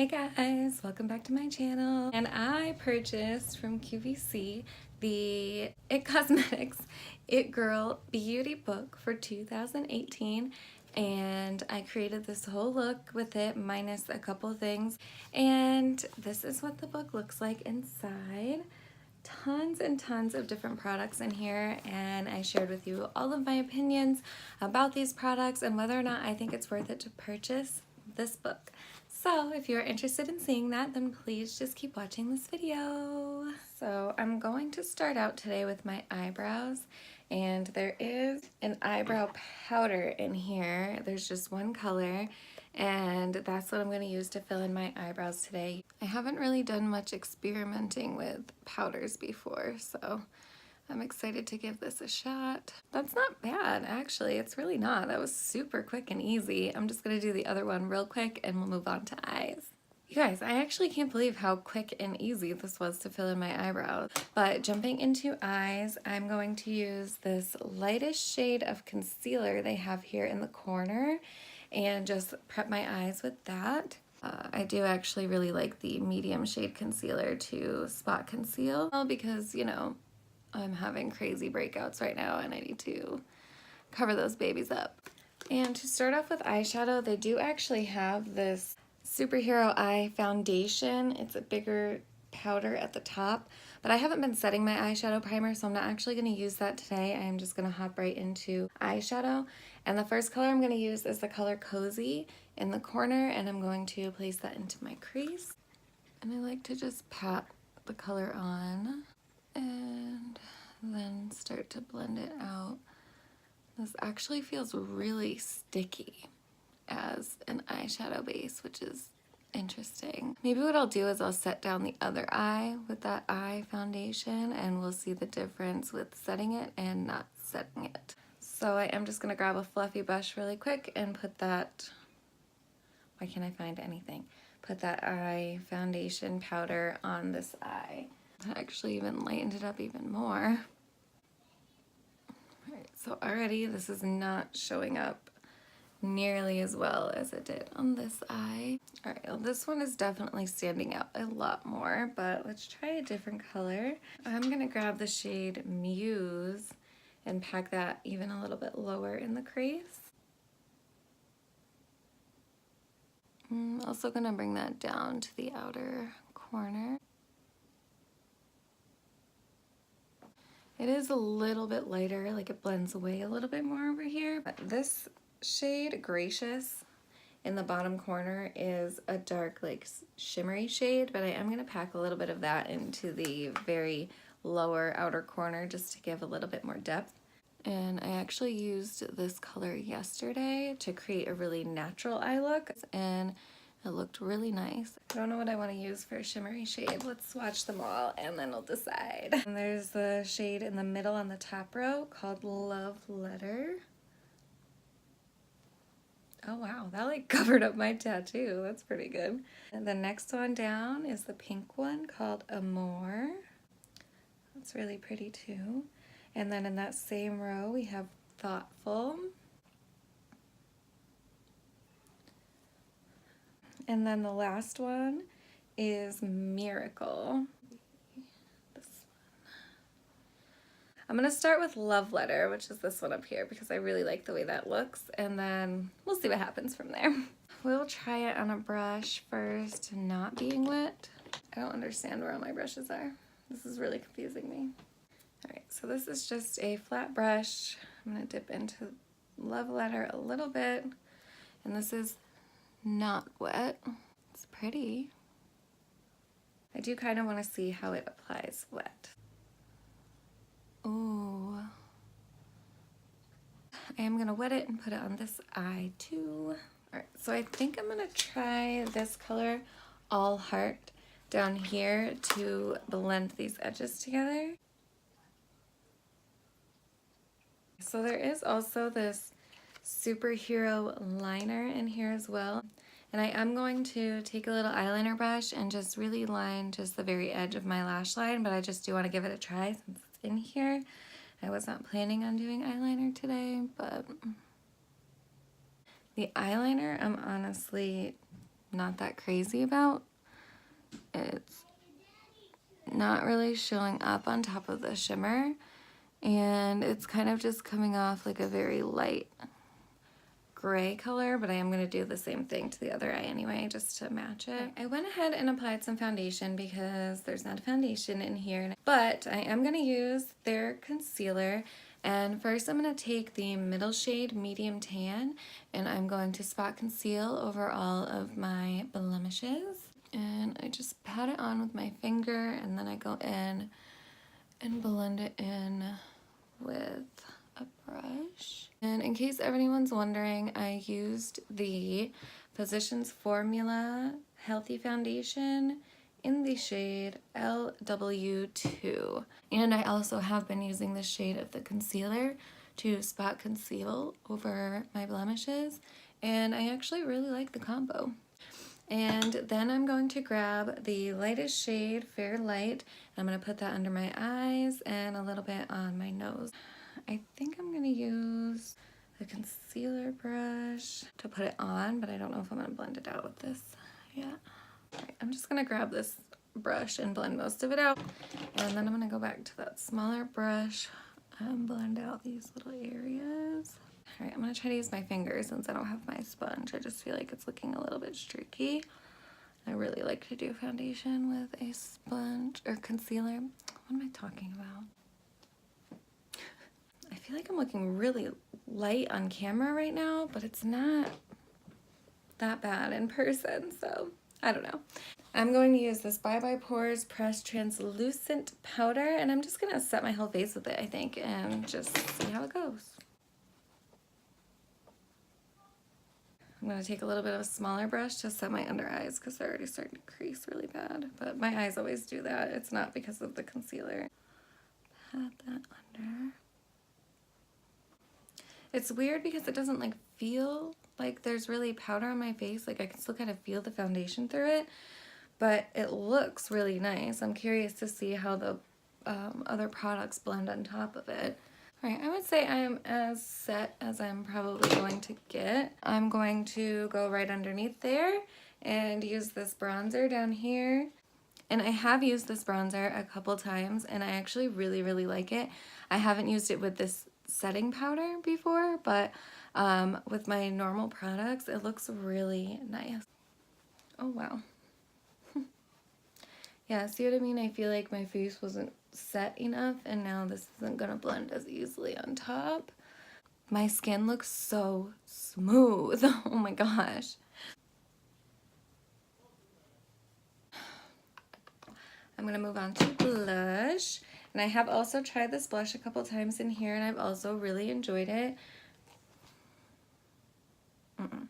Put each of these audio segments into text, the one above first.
Hey guys, welcome back to my channel. And I purchased from QVC the IT Cosmetics It Girl Beauty Book for 2018, and I created this whole look with it minus a couple things, and this is what the book looks like inside. Tons and tons of different products in here, and I shared with you all of my opinions about these products and whether or not I think it's worth it to purchase this book. So if you're interested in seeing that, then please just keep watching this video. So I'm going to start out today with my eyebrows, and there is an eyebrow powder in here. There's just one color, and that's what I'm going to use to fill in my eyebrows today. I haven't really done much experimenting with powders before, so I'm excited to give this a shot. That's not bad, actually. It's really not. That was super quick and easy. I'm just going to do the other one real quick and we'll move on to eyes. You guys, I actually can't believe how quick and easy this was to fill in my eyebrows. But jumping into eyes, I'm going to use this lightest shade of concealer they have here in the corner and just prep my eyes with that. I do actually really like the medium shade concealer to spot conceal because, you know, I'm having crazy breakouts right now and I need to cover those babies up. And to start off with eyeshadow, they do actually have this Superhero Eye foundation. It's a bigger powder at the top, but I haven't been setting my eyeshadow primer, so I'm not actually going to use that today. I'm just going to hop right into eyeshadow. And the first color I'm going to use is the color Cozy in the corner, and I'm going to place that into my crease. And I like to just pat the color on and then start to blend it out. This actually feels really sticky as an eyeshadow base, which is interesting. Maybe what I'll do is I'll set down the other eye with that eye foundation and we'll see the difference with setting it and not setting it. So I am just going to grab a fluffy brush really quick and put that, why can't I find anything? Put that eye foundation powder on this eye. That actually even lightened it up even more. Alright, so already this is not showing up nearly as well as it did on this eye. Alright, well this one is definitely standing out a lot more, but let's try a different color. I'm going to grab the shade Muse and pack that even a little bit lower in the crease. I'm also going to bring that down to the outer corner. It is a little bit lighter, like it blends away a little bit more over here. But this shade, Gracious, in the bottom corner is a dark, like shimmery shade, but I am gonna pack a little bit of that into the very lower outer corner just to give a little bit more depth. And I actually used this color yesterday to create a really natural eye look, and it looked really nice. I don't know what I want to use for a shimmery shade. Let's swatch them all and then I'll decide. And there's the shade in the middle on the top row called Love Letter. Oh wow, that like covered up my tattoo. That's pretty good. And the next one down is the pink one called Amore. That's really pretty too. And then in that same row we have Thoughtful. And then the last one is Miracle. This one. I'm going to start with Love Letter, which is this one up here, because I really like the way that looks, and then we'll see what happens from there. We'll try it on a brush first, not being wet. I don't understand where all my brushes are. This is really confusing me. Alright, so this is just a flat brush. I'm going to dip into Love Letter a little bit, and this is not wet. It's pretty. I do kind of want to see how it applies wet. Ooh. I am going to wet it and put it on this eye too. Alright, so I think I'm going to try this color, All Heart, down here to blend these edges together. So there is also this Superhero liner in here as well. And I am going to take a little eyeliner brush and just really line just the very edge of my lash line, but I just do want to give it a try since it's in here. I was not planning on doing eyeliner today, but the eyeliner I'm honestly not that crazy about. It's not really showing up on top of the shimmer, and it's kind of just coming off like a very light gray color, but I am going to do the same thing to the other eye anyway, just to match it. I went ahead and applied some foundation because there's not a foundation in here, but I am going to use their concealer. And first I'm going to take the middle shade Medium Tan, and I'm going to spot conceal over all of my blemishes. And I just pat it on with my finger, and then I go in and blend it in with a brush. And in case anyone's wondering, I used the Physicians Formula Healthy Foundation in the shade LW2. And I also have been using the shade of the concealer to spot conceal over my blemishes, and I actually really like the combo. And then I'm going to grab the lightest shade, Fair Light. I'm going to put that under my eyes and a little bit on my nose. I think I'm going to use the concealer brush to put it on, but I don't know if I'm going to blend it out with this yet. Alright, I'm just going to grab this brush and blend most of it out. And then I'm going to go back to that smaller brush and blend out these little areas. Alright, I'm going to try to use my fingers since I don't have my sponge. I just feel like it's looking a little bit streaky. I really like to do foundation with a sponge or concealer. What am I talking about? I feel like I'm looking really light on camera right now, but it's not that bad in person, so I don't know. I'm going to use this Bye Bye Pores Pressed Translucent Powder, and I'm just going to set my whole face with it, I think, and just see how it goes. I'm going to take a little bit of a smaller brush to set my under eyes because they're already starting to crease really bad. But my eyes always do that. It's not because of the concealer. Pat that under. It's weird because it doesn't like feel like there's really powder on my face. Like I can still kind of feel the foundation through it, but it looks really nice. I'm curious to see how the other products blend on top of it. Alright, I would say I am as set as I'm probably going to get. I'm going to go right underneath there and use this bronzer down here. And I have used this bronzer a couple times, and I actually really, really like it. I haven't used it with this setting powder before, but with my normal products, it looks really nice. Oh, wow. Yeah, see what I mean? I feel like my face wasn't set enough, and now this isn't gonna blend as easily on top. My skin looks so smooth. Oh my gosh. I'm gonna move on to blush, and I have also tried this blush a couple times in here, and I've also really enjoyed it. I'm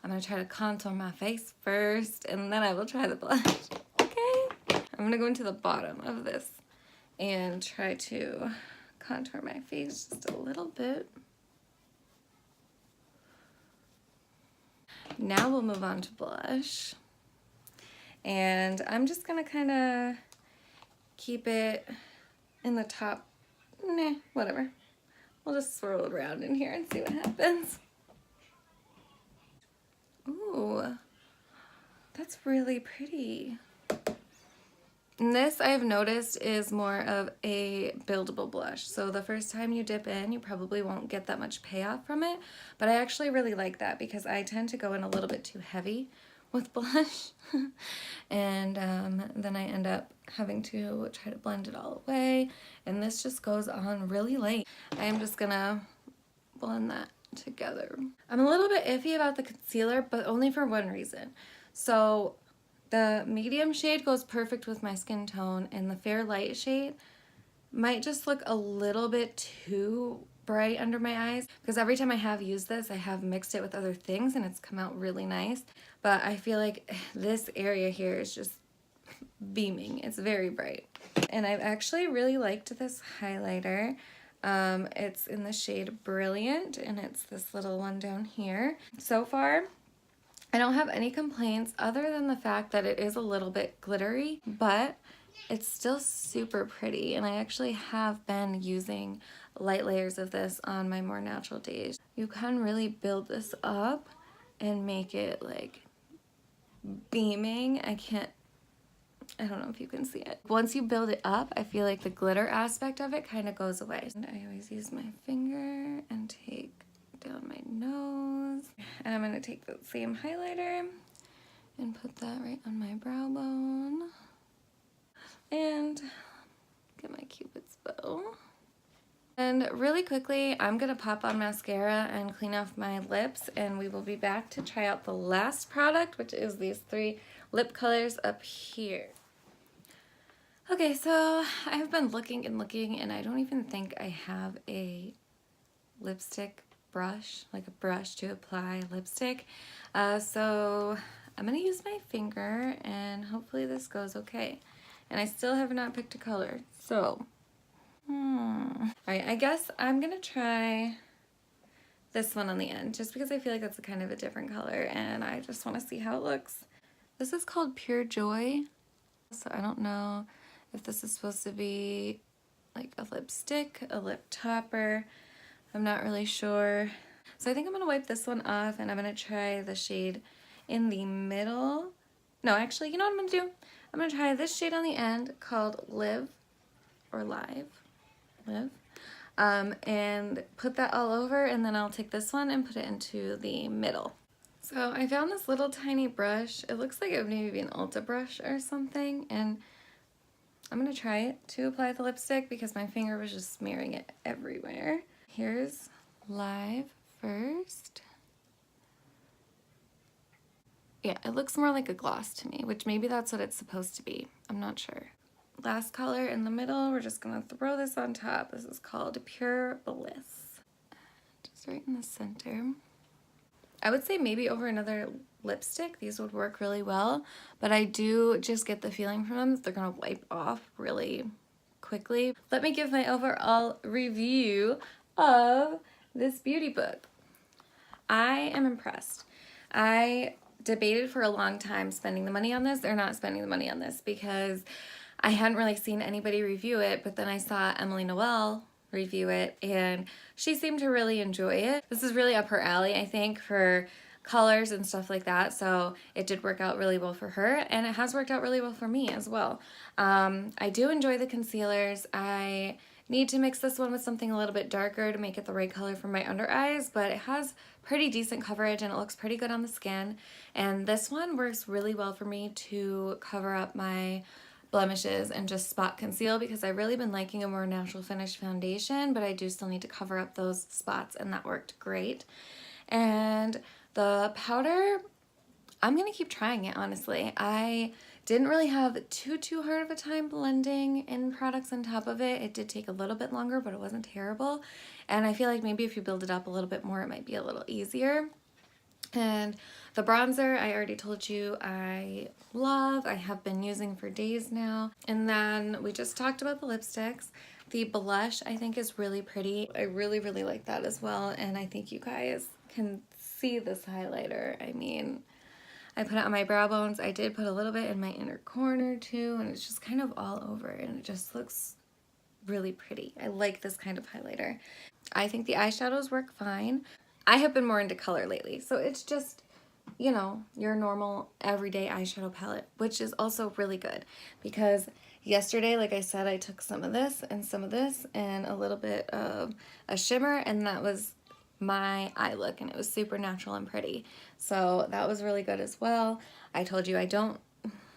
gonna try to contour my face first, and then I will try the blush. Okay? I'm gonna go into the bottom of this and try to contour my face just a little bit. Now we'll move on to blush. And I'm just gonna kind of keep it in the top. Nah, whatever. We'll just swirl it around in here and see what happens. Ooh, that's really pretty. And this I've noticed is more of a buildable blush. So the first time you dip in, you probably won't get that much payoff from it. But I actually really like that because I tend to go in a little bit too heavy with blush. And then I end up having to try to blend it all away. And this just goes on really light. I am just gonna blend that together. I'm a little bit iffy about the concealer, but only for one reason. So the medium shade goes perfect with my skin tone, and the fair light shade might just look a little bit too bright under my eyes, because every time I have used this, I have mixed it with other things and it's come out really nice. But I feel like this area here is just beaming. It's very bright. And I've actually really liked this highlighter. It's in the shade Brilliant, and it's this little one down here. So far, I don't have any complaints other than the fact that it is a little bit glittery, but it's still super pretty, and I actually have been using light layers of this on my more natural days. You can really build this up and make it like beaming. I don't know if you can see it. Once you build it up, I feel like the glitter aspect of it kind of goes away. And I always use my finger and take down my nose. And I'm gonna take the same highlighter and put that right on my brow bone. And get my Cupid's bow. And really quickly, I'm gonna pop on mascara and clean off my lips, and we will be back to try out the last product, which is these 3 lip colors up here. Okay, so I've been looking and looking, and I don't even think I have a lipstick brush, like a brush to apply lipstick. So I'm gonna use my finger, and hopefully this goes okay. And I still have not picked a color, so Alright, I guess I'm gonna try this one on the end, just because I feel like that's a kind of a different color, and I just want to see how it looks. This is called Pure Joy, so I don't know if this is supposed to be like a lipstick, a lip topper. I'm not really sure. So I think I'm gonna wipe this one off, and I'm gonna try the shade in the middle. No, actually, you know what I'm gonna do? I'm gonna try this shade on the end called Live, or Live. And put that all over, and then I'll take this one and put it into the middle. So I found this little tiny brush. It looks like it would maybe be an Ulta brush or something, and I'm gonna try it to apply the lipstick because my finger was just smearing it everywhere. Here's Live first. Yeah, it looks more like a gloss to me, which maybe that's what it's supposed to be. I'm not sure. Last color in the middle, we're just gonna throw this on top. This is called Pure Bliss. Just right in the center. I would say maybe over another lipstick, these would work really well, but I do just get the feeling from them that they're gonna wipe off really quickly. Let me give my overall review of this beauty book. I am impressed. I debated for a long time spending the money on this or not spending the money on this because I hadn't really seen anybody review it, but then I saw Emily Noel review it, and she seemed to really enjoy it. This is really up her alley, I think, for colors and stuff like that, so it did work out really well for her, and it has worked out really well for me as well. I do enjoy the concealers. I need to mix this one with something a little bit darker to make it the right color for my under eyes, but it has pretty decent coverage and it looks pretty good on the skin, and this one works really well for me to cover up my blemishes and just spot conceal because I've really been liking a more natural finish foundation, but I do still need to cover up those spots, and that worked great. And the powder, I'm gonna keep trying it, honestly. I didn't really have too hard of a time blending in products on top of it. It did take a little bit longer, but it wasn't terrible. And I feel like maybe if you build it up a little bit more, it might be a little easier. And the bronzer, I already told you I love. I have been using for days now. And then we just talked about the lipsticks. The blush, I think, is really pretty. I really like that as well. And I think you guys can see this highlighter. I mean, I put it on my brow bones. I did put a little bit in my inner corner too, and it's just kind of all over, and it just looks really pretty. I like this kind of highlighter. I think the eyeshadows work fine. I have been more into color lately, so it's just, you know, your normal everyday eyeshadow palette, which is also really good because yesterday, like I said, I took some of this and a little bit of a shimmer, and that was my eye look, and it was super natural and pretty. So that was really good as well. I told you I don't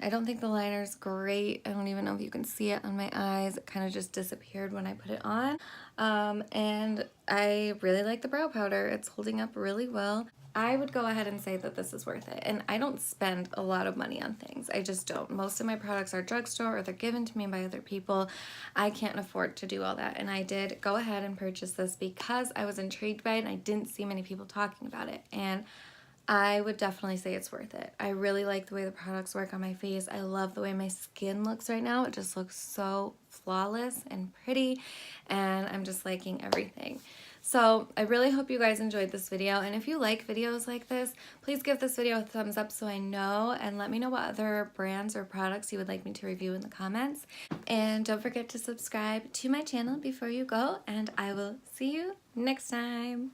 think the liner's great. I don't even know if you can see it on my eyes. It kind of just disappeared when I put it on. And I really like the brow powder. It's holding up really well. I would go ahead and say that this is worth it. And I don't spend a lot of money on things. I just don't. Most of my products are drugstore or they're given to me by other people. I can't afford to do all that. And I did go ahead and purchase this because I was intrigued by it and I didn't see many people talking about it. And I would definitely say it's worth it. I really like the way the products work on my face. I love the way my skin looks right now. It just looks so flawless and pretty, and I'm just liking everything. So I really hope you guys enjoyed this video, and if you like videos like this, please give this video a thumbs up so I know, and let me know what other brands or products you would like me to review in the comments. And don't forget to subscribe to my channel before you go, and I will see you next time.